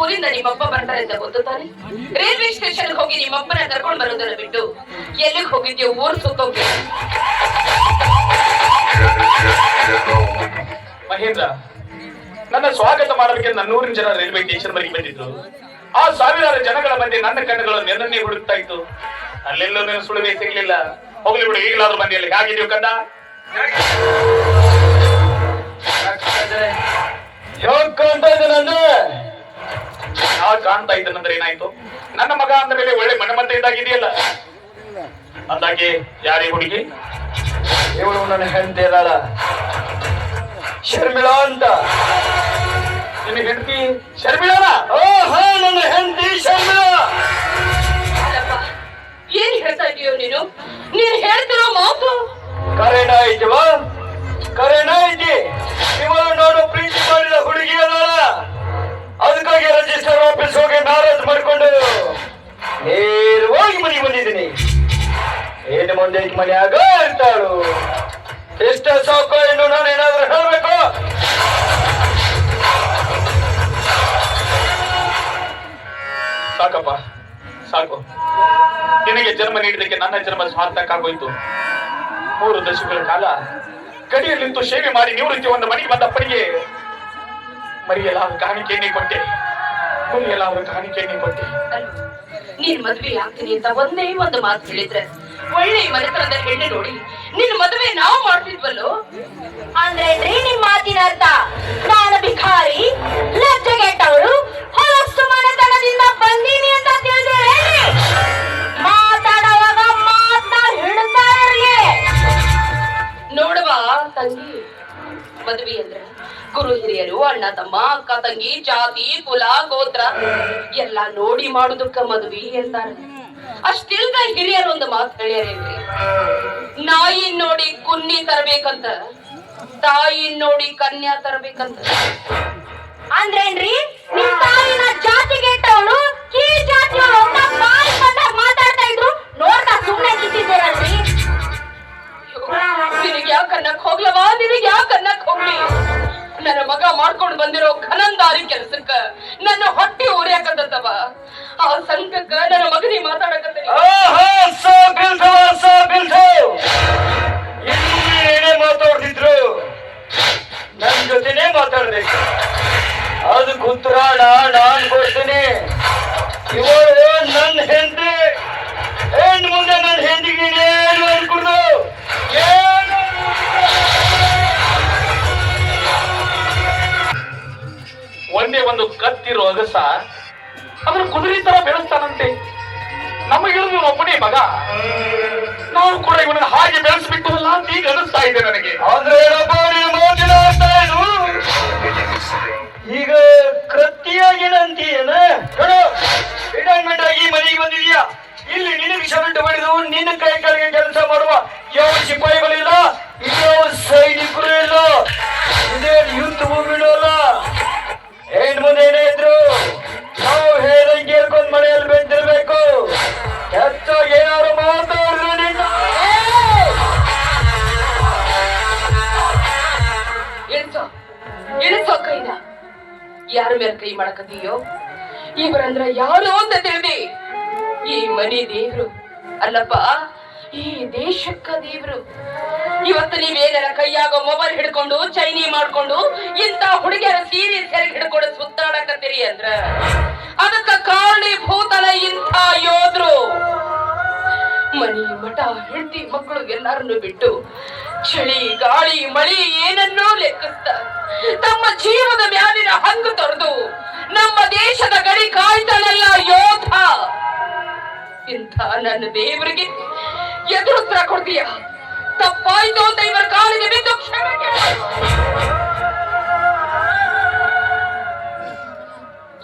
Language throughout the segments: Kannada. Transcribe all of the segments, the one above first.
ಊರಿಂದ ನಿಮ್ಮಪ್ಪ ಬರ್ತಾರೆ ಅಂತ ಗೊತ್ತು ತಾನೆ. ರೈಲ್ವೆ ಸ್ಟೇಷನ್ ಹೋಗಿ ನಿಮ್ಮಪ್ಪನ ಕರ್ಕೊಂಡು ಬರೋದನ್ನ ಬಿಟ್ಟು ಎಲ್ಲಿಗೆ ಹೋಗಿದ್ಯೋ ಊರು ಸುತ್ತೋಗಿ. ಮಹೇಂದ್ರ, ನನ್ನ ಸ್ವಾಗತ ಮಾಡಬೇಕೆಂದು 400 ಜನ ರೈಲ್ವೆ ಸ್ಟೇಷನ್ ಬಳಿ ಬಂದಿದ್ರು. ಆ ಸಾವಿರಾರು ಜನಗಳ ಮಧ್ಯೆ ನನ್ನ ಕಣ್ಣುಗಳು ನೆನನ್ನೇ ಹುಡುಕ್ತಾ ಇತ್ತು. ಅಲ್ಲೆಲ್ಲೂ ನನ್ನ ಸುಳಿವೆ ಸಿಗ್ಲಿಲ್ಲ. ಹೋಗ್ಲಿ ಬಿಡು, ಈಗಲಾದ್ರೂ ಮನೆಯಲ್ಲಿ ಹೇಗಿದೆಯೋ ಕಂದ? ಕಾಣ್ತಾ ಇದ್ದನಂದ್ರೆ ಏನಾಯ್ತು? ನನ್ನ ಮಗ ಅಂದ ಮೇಲೆ ಒಳ್ಳೆ ಮನಮಂತೆ ಇದ್ದಾಗಿದೆಯಲ್ಲ. ಅಂದಾಗೆ ಯಾರೇ ಹುಡುಗಿ? ಇವಳು ನನ್ನ ಹೆಂಡತಿ ಇದ್ದಾಳ, ಶರ್ಮಿಳಾ ಅಂತ. ನಿನ್ನ ಹೆಂಡತಿ ಶರ್ಮಿಳಾನ? ನನ್ನ ಹೆಂಡತಿ ಶರ್ಮಿಳಾ. ಏನ್ ಹೇಳ್ತಾ ಇದೀಯೋ ನೀನು? ನೀನ್ ಹೇಳ್ತಿರೋ ಮಾತು ಕರೆನ ಐತಿವ? ಕರೆನ ಐತಿ. ಇವಳು ನಾನು ಪ್ರೀತಿ ಮಾಡಿದ ಹುಡುಗಿ ಅದಾಳ. ಅದಕ್ಕಾಗಿ ರಿಜಿಸ್ಟರ್ ಆಫೀಸ್ ಹೋಗಿ ಮ್ಯಾರೇಜ್ ಮಾಡ್ಕೊಂಡು ನೇರವಾಗಿ ಮನೆಗೆ ಬಂದಿದ್ದೀನಿ. ಏನು ಮುಂದೆ ಮನೆಯಾಗ ಇರ್ತಾಳು. ಎಷ್ಟ ಸಾಕು, ಇನ್ನು ನಾನು ಏನಾದ್ರೂ ಹೇಳ್ಬೇಕು? ಸಾಕಪ್ಪ, ಸಾಕು. ನಿನಗೆ ಜನ್ಮ ನೀಡಿದಕ್ಕೆ ನನ್ನ ಜನ್ಮ ಸಾರ್ಥಕ್ಕಾಗೋಯ್ತು. 3 ದಶಕಗಳ ಕಾಲ ಗಡಿಯಲ್ಲಿ ನಿಂತು ಸೇವೆ ಮಾಡಿ ನಿವೃತ್ತಿ ಒಂದು ಮನೆಗೆ ಬಂದ ಅಪ್ಪನಿಗೆ ಮರಿಯಲಾದ ಕಾಣಿಕೆಯನ್ನೇ ಕೊಟ್ಟೆ. ಮರಿಯಲಾದ ಕಾಣಿಕೆಯನ್ನೇ ಕೊಟ್ಟೆ. ನೀನ್ ಮದ್ವೆ ಆಗ್ತೀನಿ ಅಂತ ಒಂದೇ ಒಂದು ಮಾತು ಹೇಳಿದ್ರೆ ಒಳ್ಳೆ ಮನೆತನದ ಹೆಣ್ಣು ನೋಡಿ ನಿನ್ ಮದುವೆ ನಾವು ಮಾಡ್ತಿದ್ವಲ್ಲೋ. ಅಂದ್ರೆ ನಿಮ್ ಮಾತಿನ ಅರ್ಥ ನಾನು ಭಿಕಾರಿ, ಲಜ್ಜೆಗೆಟ್ಟವಳು, ಹೊಲಸು ಮನೆತನದಿಂದ ಬಂದೀನಿ ಅಂತ ತಿಳಿದ್ರೆ ಮಾತಾಡುವಾಗ ಮಾತನ್ನ ಹಿಡ್ತಾ ಇರ್ಲಿ. ನೋಡುವ ತಂಗಿ, ಮದುವೆ ಅಂದ್ರೆ ಗುರು ಹಿರಿಯರು, ಅಣ್ಣ ತಮ್ಮ, ಅಕ್ಕ ತಂಗಿ, ಜಾತಿ ಕುಲ ಗೋತ್ರ ಎಲ್ಲ ನೋಡಿ ಮಾಡುದಕ್ಕ ಮದುವೆ ಅಂತಾರೆ. ಅಷ್ಟಿಲ್ದ ಹಿರಿಯರು ಒಂದು ಮಾತು ಹೇಳ್ಯಾರೇನ್ರಿ, ನಾಯಿ ನೋಡಿ ಕುನ್ನಿ ತರಬೇಕಂತ, ತಾಯಿ ನೋಡಿ ಕನ್ಯಾ ತರಬೇಕಂತ. ಅಂದ್ರೇನ್ರಿ ನಿಮ್ ತಾಯಿನ ಜಾತಿಗೆಟ್ಟವಳು, ಕೀಳ್ ಜಾತಿಯವಳು ಅಂತ ಬಾಯಿ ಬಂದಾಗ ಮಾತಾಡ್ತಾ ಇದ್ರು ನೋಡ್ತಾ ಸುಮ್ನೆ ನಿಂತಿದ್ದೀರಲ್ರಿ. ನಿನಗೆ ಯಾಕೆ ಅನ್ನಕ್ ಹೋಗ್ಲವಾ? ನಿನಗೆ ಯಾಕೆ ಅನ್ನಕ್ ಹೋಗ್ಲಿ? ನನ್ನ ಮಗ ಮಾಡ್ಕೊಂಡು ಬಂದಿರೋ ಘನಂದಾರಿ ಕೆಲ್ಸಕ್ಕ ನನ್ನ ಹೊಟ್ಟೆ ಉರಿಯಾಕತ್ತವ. ಆ ಸಂಕಕ್ಕ ನನ್ನ ಮಗನಿ ಮಾತಾಡಕತ್ತೀನಿ. ಏನೇ ಮಾತಾಡ್ತಿದ್ರು ನನ್ ಜೊತೆನೆ ಮಾತಾಡ್ಬೇಕು. ಅದಕ್ಕೆ ಉತ್ತರ ನಾನ್ ಕೊಡ್ತೀನಿ. ಇವಳು ನನ್ನ ಹೆಂಡತಿ. ಹೆಣ್ಣು ಮುಂದೆ ನನ್ನ ಹೆಂಡಿಗೆ ಏನು ಅನ್ಕೊಡ್ದು? ಒಂದೇ ಒಂದು ಕತ್ತಿರೋ ಅಗಸ ಅದ್ರ ಕುದುರೆ ತರ ಬೆಳೆಸ್ತಾನಂತೆ. ನಮಗಿಳಿದು ಒಬ್ಬನೇ ಮಗ, ನಾವು ಕೂಡ ಇವನನ್ನು ಹಾಗೆ ಬೆಳೆಸ್ಬಿಟ್ಟವಲ್ಲ ಅಂತ ಈಗ ಅನಿಸ್ತಾ ಇದೆ ನನಗೆ. ಅಂದ್ರೆ ಈಗ ಕೃತ್ಯಾಗಿನಂತೀಯನ ರಿಟೈರ್ಮೆಂಟ್ ಆಗಿ ಮನೆಗೆ ಬಂದಿದ್ಯಾ. ಇಲ್ಲಿ ನಿನಗೆ ಶರ್ಟ್ ಬಡಿದು ನಿನ್ನ ಕೈ ಕೆಳಗೆ ಕೆಲಸ ಮಾಡುವ ಯಾವ ಸಿಪಾಯಿಗಳಿಲ್ಲ, ಯಾವ ಸೈನಿಕರು ಇಲ್ಲ, ಇದೇ ಯುದ್ಧ ಭೂಮಿನೂ ಅಲ್ಲ. ಹೆಣ್ಣು ಮುಂದೆ ಏನೇ ಇದ್ರು ನಾವು ಹೇಳ್ದಂಗೆ ಕೇಳ್ಕೊಂಡ್ ಮನೆಯಲ್ಲಿ ಬೆಂದಿರ್ಬೇಕು. ಹೆಚ್ಚಾಗಿ ಏನಾದ್ರು ಮಾತಾಡಿದ್ರು ನಿನ್ನ ಇಳಿಸೋ ಕೈನ. ಯಾರ ಮೇಲೆ ಕೈ ಮಾಡಕತ್ತೀಯೋ? ಇವರಂದ್ರ ಯಾರು ಅಂತ ತಿಳಿದಿ? ಈ ಮನೆ ದೇವ್ರು ಅಲ್ಲಪ್ಪ, ಈ ದೇಶಕ್ಕ ದೇವ್ರು. ಇವತ್ತು ನೀವೇನಾರ ಕೈಯಾಗ ಮೊಬೈಲ್ ಹಿಡ್ಕೊಂಡು ಚೈನಿ ಮಾಡ್ಕೊಂಡು ಇಂತ ಹುಡುಗಿಯರ ಸೀರೆ ಸೆರೆಗೆ ಹಿಡ್ಕೊಂಡು ಸುತ್ತಾಡಕತ್ತೀರಿ ಅಂದ್ರ ಅದಕ್ಕ ಕಾರಣೀಭೂತನ ಇಂಥ ಯೋಧರು. ಮನಿ ಮಠ ಹೆಂಡತಿ ಮಕ್ಕಳು ಎಲ್ಲರನ್ನು ಬಿಟ್ಟು ಚಳಿ ಗಾಳಿ ಮಳಿ ಏನನ್ನೋ ಲೆಕ್ಕಿಸ್ತ ತಮ್ಮ ಜೀವದ ಮ್ಯಾಲಿನ ಹಂಗು ತೊರೆದು ನಮ್ಮ ದೇಶದ ಗಡಿ ಕಾಯ್ತಾನಲ್ಲ ಯೋಧ. ಇಂಥ ನನ್ನ ದೇವರಿಗೆ ಎದುರುತ್ತರ ಕೊಡ್ತೀಯ? ತಪ್ಪಾಯ್ತು ಅಂತ ಇವರ ಕಾಲಿಗೆ ಬಿದ್ದು ಕ್ಷಮೆ ಕೇಳು.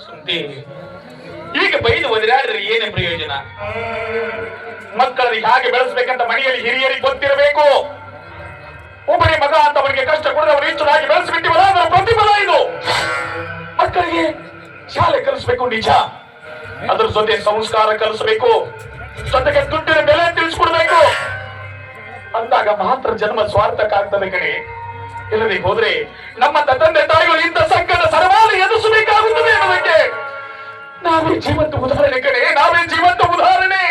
ಸುದ್ದಿ ಈಗ ಬೈದು ಒದರಾಡ್ರಿ ಏನೇ ಪ್ರಯೋಜನ? ಮಕ್ಕಳಲ್ಲಿ ಹಾಗೆ ಬೆಳೆಸ್ಬೇಕಂತ ಮನೆಯಲ್ಲಿ ಹಿರಿಯರಿಗೆ ಗೊತ್ತಿರಬೇಕು. ಒಬ್ಬನೇ ಮಗ ಅಂತ ಅವನಿಗೆ ಕಷ್ಟ ಕೊಡದವರು ಹೆಚ್ಚಾಗಿ ಬೆಳೆಸ್ಬಿಟ್ಟಿವಲ್ಲ, ಅದರ ಪ್ರತಿಫಲ ಇದು. ಮಕ್ಕಳಿಗೆ ಶಾಲೆ ಕಲಿಸ್ಬೇಕು ನಿಜ, ಅದ್ರ ಜೊತೆ ಸಂಸ್ಕಾರ ಕಲಿಸಬೇಕು, ಜೊತೆಗೆ ದುಡ್ಡಿನ ಬೆಲೆ ತಿಳಿಸ್ಕೊಡ್ಬೇಕು. ಅಂದಾಗ ಮಾತ್ರ ಜನ್ಮ ಸ್ವಾರ್ಥಕ್ಕಾಗ್ತದೆ ಕಣೆ. ಇಲ್ಲದೆ ಹೋದ್ರೆ ನಮ್ಮ ತಂದೆ ತಾಯಿಗಳು ಇಂಥ ಸಂಕಟ ಸರಮಾಲೆ ಎದುರಿಸಬೇಕಾಗುತ್ತದೆ ಅನ್ನೋದಕ್ಕೆ ನಾವೇ ಜೀವಂತ ಉದಾಹರಣೆ ಕಡೆ, ನಾವೇ ಜೀವಂತ ಉದಾಹರಣೆ.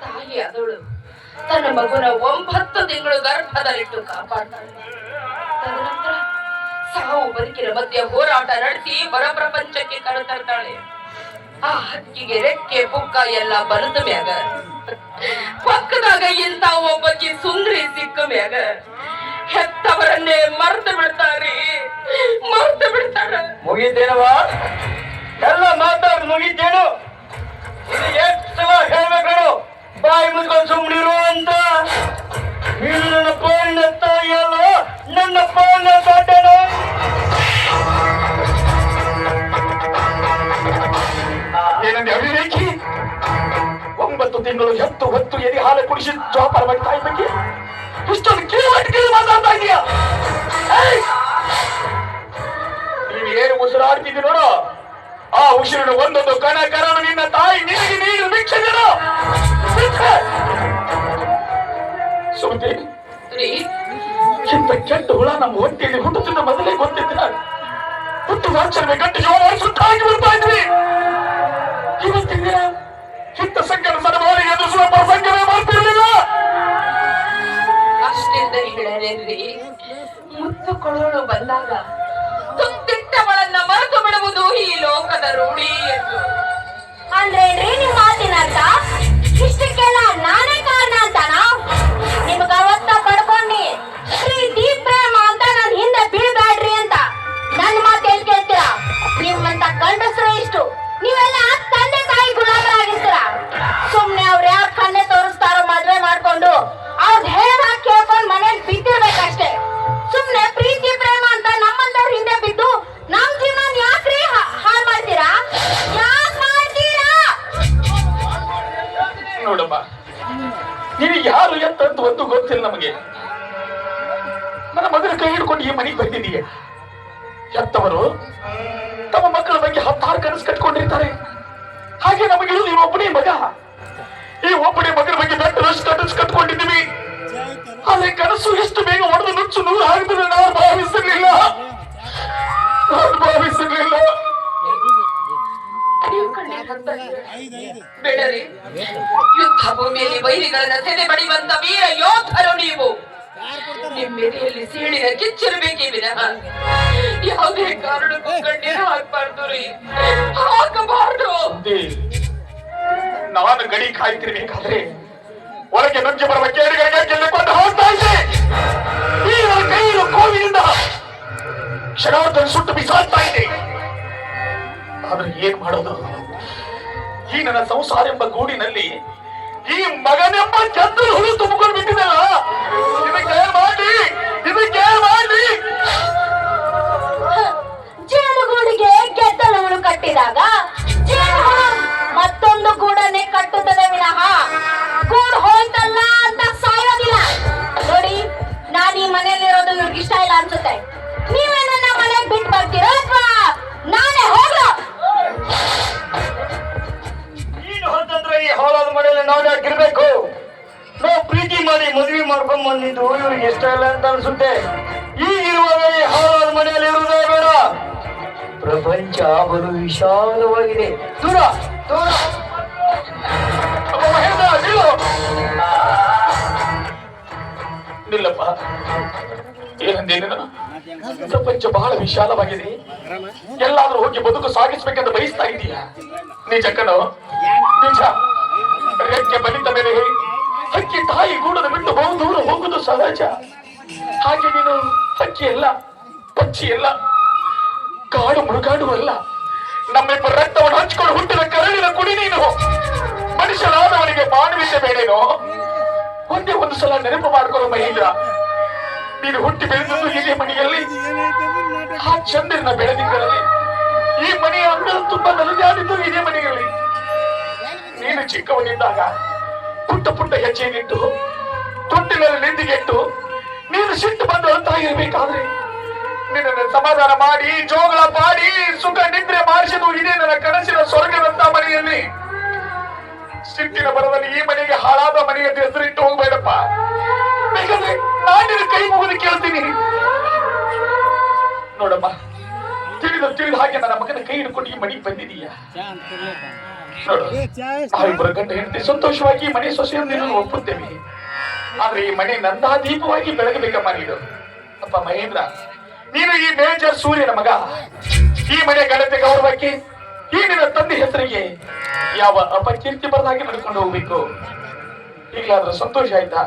ತಾಯಿ ಅದಳು ತನ್ನ ಮಗುನ 9 ತಿಂಗಳು ಗರ್ಭದಲ್ಲಿಟ್ಟು ಕಾಪಾಡ್ತಾಳೆ. ತದನಂತರ ಸಾವು ಬದುಕಿನ ಮಧ್ಯೆ ಹೋರಾಟ ನಡೆಸಿ ಹೊರ ಪ್ರಪಂಚಕ್ಕೆ ಕರೆತರ್ತಾಳೆ. ಆ ಹಕ್ಕಿಗೆ ರೆಕ್ಕೆ ಪುಕ್ಕ ಎಲ್ಲ ಬಲದ ಮ್ಯಾಗ ಪಕ್ಕದಾಗ ಇಂತ ಒಬ್ಬಕಿ ಸುಂದ್ರಿ ಸಿಕ್ಕ ಮ್ಯಾಗ ಹೆತ್ತವರನ್ನೇ ಮರ್ತು ಬಿಡ್ತಾರಿ, ಮರ್ತು ಬಿಡ್ತಾರ. ಮುಗಿತೇನವ? ಎಲ್ಲ ಮಾತಾಡ್ ಮುಗಿತೇನು? ಇದು ಎಷ್ಟು ಸಲ ಹೇಳ್ಬೇಕು? ಬಾಯಿ ಮುಚ್ಕೊಂಡು ಸುಮ್ಮನಿರು ಅಂತ. ನೀನು ನನ್ನ ಪಾಲಿನ ತಾಯಿ ಅಲ್ಲ, ನನ್ನ ಪಾಲಿನ ಗಂಡನು. ಏನಂದ್ರೆ ಅವಿವೇಕಿ, 9 ತಿಂಗಳು ಹೆತ್ತು ಹೊತ್ತು ಎದೆ ಹಾಲು ಕುಡಿಸಿ ಜೋಪಾನ ಮಾಡಿ ತಾಯಿ ಬಗ್ಗೆ ಇಷ್ಟೊಂದು ಕೇಳಿ ಮಾತಾಡ್ತಾ ಇದೀಯ? ನೀವೇನು ಉಸಿರಾಡ್ತಿದ್ದಿ ನೋಡು, ಆ ಉಸಿರಿನ ಒಂದೊಂದು ಕಣ ಕರನು ನಿನ್ನ ತಾಯಿ ನಿನಗೆ ನೀರು ಭಿಕ್ಷೆ ನೀಡು. ಸುಮತಿ, ಇಂಥ ಕೆಟ್ಟ ಹುಳ ನಮ್ಮ ಹೊಟ್ಟೆಯಲ್ಲಿ ಹುಟ್ಟುತ್ತಿದ್ದ ಮೊದಲೇ ಗೊತ್ತಿದ್ದ. ಹುಟ್ಟು ವಾಚನೆ ಗಟ್ಟಿ ಜೋರ ಸುತ್ತಾಗಿ ಬರ್ತಾ ಇದ್ವಿ. ಇವತ್ತಿನ ದಿನ ಹಿತ್ತ ಸಂಕಟ ಸರಬಾರಿ ಎದುರಿಸುವ ಪ್ರಸಂಗವೇ ಮಾಡ್ತಿರ್ಲಿಲ್ಲ. ಅಷ್ಟಿಂದ ಹೇಳಲೇನ್ರಿ, ಮುತ್ತು ಕೊಡೋಳು ಬಂದಾಗ ತುತ್ತಿಟ್ಟವಳನ್ನ ಮರೆತು ಬಿಡುವುದು ಈ ಲೋಕದ ರೂಢಿ ಎಂದು. ಅಂದ್ರೇನ್ರಿ ನಿಮ್ ಮಾತಿನ ಅರ್ಥ? ಇಷ್ಟಕ್ಕೆಲ್ಲ ನಾನೇ ಕಾರಣ ಅಂತಾನ? ನಿಮ್ಗ ಅವತ್ತ ಪಡ್ಕೊಂಡಿ ಪ್ರೀತಿ ಪ್ರೇಮ ಅಂತ ನನ್ ಹಿಂದೆ ಬೀಳ್ಬ್ಯಾಡ್ರಿ ಅಂತ ನನ್ ಮಾತು ಎಲ್ಲಿ ಕೇಳ್ತೀರಾ? ನಿಮ್ಮಂತ ಗಂಡಸರು ಇಷ್ಟು, ನೀವೆಲ್ಲ ತಂದೆ ತಾಯಿ ಗುಲಾಮರಾಗಿರ್ತೀರ. ಸುಮ್ನೆ ಅವ್ರ ಯಾವ ಕಣ್ಣೆ ತೋರಿಸ್ತಾರೋ ಮದ್ವೆ ಮಾಡ್ಕೊಂಡು ಅವ್ರ ಹೇಳ್ದಾಗ ಕೇಳ್ಕೊಂಡ್ ಮನೇಲಿ ಬಿದ್ದಿರ್ಬೇಕಷ್ಟೇ. ಸುಮ್ನೆ ಪ್ರೀತಿ ಪ್ರೇಮ ಅಂತ ನಮ್ಮಂತವ್ರ ಹಿಂದೆ ಬಿದ್ದು ನಮ್ ಜೀವನ ಯಾಕ್ರಿ ಹಾಳು ಮಾಡ್ತೀರಾ? ಯಾಕ್ ಮಾಡ್ತೀರಾ? ನೋಡಮ್ಮ, ನಿನಗೆ ಯಾರು ಎಂತಂತ ಒಂದು ಗೊತ್ತಿಲ್ಲ. ನಮಗೆ ನನ್ನ ಮಗನ ಕೈ ಹಿಡ್ಕೊಂಡು ಈ ಮನೆಗೆ ಬಂದಿದೀಯ. ಎತ್ತವರು ತಮ್ಮ ಮಕ್ಕಳ ಬಗ್ಗೆ 16 ಕನಸು ಕಟ್ಕೊಂಡಿರ್ತಾರೆ. ಹಾಗೆ ನಮಗಿರೋದು ಈ ಒಬ್ಬನೇ ಮಗ. ಈ ಒಬ್ಬನೇ ಮಗನ ಬಗ್ಗೆ ಬೆಟ್ಟದಷ್ಟು ಕನಸು ಕಟ್ಕೊಂಡಿದ್ದೀವಿ. ಆದ್ರೆ ಕನಸು ಎಷ್ಟು ಬೇಗ ಹೊಡೆದು ನುಚ್ಚು ನೂರು ಆಗ್ತದೆ ನಾನು ಭಾವಿಸಿರ್ಲಿಲ್ಲ. ಬೇಡರಿ, ಯುದ್ಧ ಭೂಮಿಯಲ್ಲಿ ವೈರಿಗಳನ್ನ ಸೆದೆ ಬಡಿಯುವಂತ ವೀರ ಯೋಧರು ನೀವು. ನಿಮ್ಮೆದೆಯಲ್ಲಿ ಸೀಳಿನ ಕಿಚ್ಚಿರಬೇಕೇ ವಿನಃ ಯಾವುದೇ ಕಾರಣಕ್ಕೂ ಕಣ್ಣೀರು ಹಾಕಬಾರ್ದು ರೀ, ಹಾಕಬಾರ್ದು. ನಾನು ಗಡಿ ಕಾಯ್ತಿರ್ಬೇಕಾದ್ರೆ ಒಳಗೆ ನುಗ್ಗಿ ಬರುವ ಕೇಳಿಗಳಿಗೆ ಗೆಲ್ಲಿಕೊಂಡು ಹೋಗ್ತಾ ಇದ್ದೆ. ಈ ನನ್ನ ಕೈಯಿನ ಕೋವಿನಿಂದ ಕ್ಷಣಾರ್ಧ ಸುಟ್ಟು ಬಿಸಾಡ್ತಾ ಇದ್ದೆ. ಆದ್ರೆ ಏನ್ ಮಾಡೋದು? ಈ ನನ್ನ ಸಂಸಾರ ಎಂಬ ಗೂಡಿನಲ್ಲಿ ಈ ಮಗನೆಂಬ ಚಂದ್ರ ಹುಳು ತುಂಬಿಕೊಂಡು ಬಿಟ್ಟಿದ್ದಲ್ಲ. ಇದಕ್ಕೆ ಮಾಡಿ ಜೇನುಗೂಡಿಗೆ ಗೆದ್ದಲುಗಳು ಕಟ್ಟಿದಾಗ ಜೇನು ಮತ್ತೊಂದು ಗೂಡನ್ನೇ ಕಟ್ಟುತ್ತದೆ ವಿನಃ ಗೂಡು ಹೋಯ್ತಲ್ಲ ಅಂತ ಸಾಯೋದಿಲ್ಲ. ನೋಡಿ, ನಾನು ಈ ಮನೆಯಲ್ಲಿರೋದು ಇವ್ರಿಗೆ ಇಷ್ಟ ಇಲ್ಲ ಅನ್ಸುತ್ತೆ. ನೀವೇ ನನ್ನ ಮನೆಗೆ ಬಿಟ್ಟು ಬರ್ತೀರೋ ಅಥವಾ ನಾನೇ ಹೋಗ್ಲೋ? ನೀನು ಹೊರತಂದ್ರೆ ಈ ಹಾಳಾದ ಮನೆಯಲ್ಲಿ ನಾವು ಯಾಕಿರ್ಬೇಕು? ನಾವು ಪ್ರೀತಿ ಮಾಡಿ ಮದುವೆ ಮಾಡ್ಕೊಂಡ್ ಬಂದಿದ್ದು ಇವ್ರಿಗೆ ಇಷ್ಟ ಇಲ್ಲ ಅಂತ ಅನ್ಸುತ್ತೆ. ಈಗಿರುವಾಗ ಈ ಹಾಳಾದ ಮನೆಯಲ್ಲಿ ಇರುವುದೇ ಬೇಡ. ಪ್ರಪಂಚ ಬಲು ವಿಶಾಲವಾಗಿದೆ. ದೂರ ದೂರ. ನಿಲ್ಲಪ್ಪ, ಏನಂದೇನು? ಪ್ರಪಂಚ ಬಹಳ ವಿಶಾಲವಾಗಿದೆ. ಎಲ್ಲಾದ್ರೂ ಹೋಗಿ ಬದುಕು ಸಾಗಿಸ್ಬೇಕಂತ ಬಯಸ್ತಾ ಇದೀಯ? ನಿಜಕ್ಕನೋ? ನಿಜ. ರೆಕ್ಕೆ ಬಲಿತ ಮೇಲೆ ಹಕ್ಕಿ ತಾಯಿ ಗೂಡದ ಬಿಟ್ಟು ಬಹು ದೂರ ಹೋಗುದು ಸಹಜ. ಹಾಗೆ ನೀನು ಹಕ್ಕಿ ಅಲ್ಲ, ಪಕ್ಷಿ ಅಲ್ಲ, ಕಾಡು ಮುಳುಗಾಡು ಅಲ್ಲ. ನಮ್ಮಿಬ್ಬರ ರಕ್ತವನ್ನು ಹಂಚಿಕೊಂಡು ಹುಟ್ಟಿದ ಕರಳಿನ ಕುಡಿ ನೀನು. ಮನುಷ್ಯನಾದವನಿಗೆ ಮಾನವೀಯತೆ ಬೇಡೇನೋ? ಒಂದೇ ಒಂದು ಸಲ ನೆನಪು ಮಾಡ್ಕೊಳ್ಳೋ ಮಹೇಂದ್ರ. ನೀನು ಹುಟ್ಟಿ ಬೆಳೆದದ್ದು ಇದೇ ಮನೆಯಲ್ಲಿ, ಆ ಚಂದ್ರನ ಬೆಳೆದಿದ್ದಲ್ಲಿ. ಈ ಮನೆಯ ಅಂಗಳ ತುಂಬಾ ನಲುಗಾಡಿದ್ದು ಇದೇ ಮನೆಯಲ್ಲಿ. ನೀನು ಚಿಕ್ಕವನಿದ್ದಾಗ ಪುಟ್ಟ ಪುಟ್ಟ ಹೆಜ್ಜೆಯನ್ನಿಟ್ಟು ತೊಟ್ಟಿನಲ್ಲಿ ನಿಂದಿಗೆಟ್ಟು ನೀನು ಸಿಟ್ಟು ಬಂದು ಅಂತ ಇರಬೇಕಾದ್ರೆ ನಿನ್ನನ್ನು ಸಮಾಧಾನ ಮಾಡಿ ಜೋಗಳ ಪಾಡಿ ಸುಖ ನಿದ್ರೆ ಮಾಡಿಸಿದು ಇದೇ ನನ್ನ ಕನಸಿನ ಸ್ವರ್ಗದಂತ ಮನೆಯಲ್ಲಿ. ಸಿಟ್ಟಿನ ಬರದಲ್ಲಿ ಈ ಮನೆಗೆ ಹಾಳಾದ ಮನೆಯ ಹೆಸರಿಟ್ಟು ಹೋಗ್ಬೇಡಪ್ಪ. ಬೇಕಾದ್ರೆ ನಾನು ಕೈ ಮುಗಿದು ಕೇಳ್ತೀನಿ. ನೋಡಮ್ಮ, ತಿಳಿದ ಹಾಗೆ ನನ್ನ ಮಗನ ಕೈ ಹಿಡ್ಕೊಂಡು ಈ ಮನೆಗೆ ಬಂದಿದೀಯ. ನೋಡು, ನಾವಿಬ್ಬರು ಗಂಡ ಹೆಂಡತಿ ಸಂತೋಷವಾಗಿ ಈ ಮನೆ ಸೊಸೆಯನ್ನು ನೀನು ಒಪ್ಪುತ್ತೇವೆ. ಆದ್ರೆ ಈ ಮನೆ ನಂದಾದೀಪವಾಗಿ ಬೆಳಗಬೇಕಮ್ಮ ನೀನು. ಅಪ್ಪ ಮಹೇಂದ್ರ, ನೀನು ಈ ಮೇಜರ್ ಸೂರ್ಯನ ಮಗ. ಈ ಮನೆ ಘನತೆ ಗೌರವಕ್ಕೆ ಈ ನಿನ್ನ ತಂದೆ ಹೆಸರಿಗೆ ಯಾವ ಅಪಕೀರ್ತಿ ಬರದಾಗಿ ನಡ್ಕೊಂಡು ಹೋಗ್ಬೇಕು. ಈಗಲಾದ್ರೂ ಸಂತೋಷ ಆಯ್ತಾ?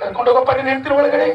ಕರ್ಕೊಂಡು ಹೋಗಪ್ಪ ನಿನ್ನ ಹೆಂಡತಿನ ಒಳಗಡೆ.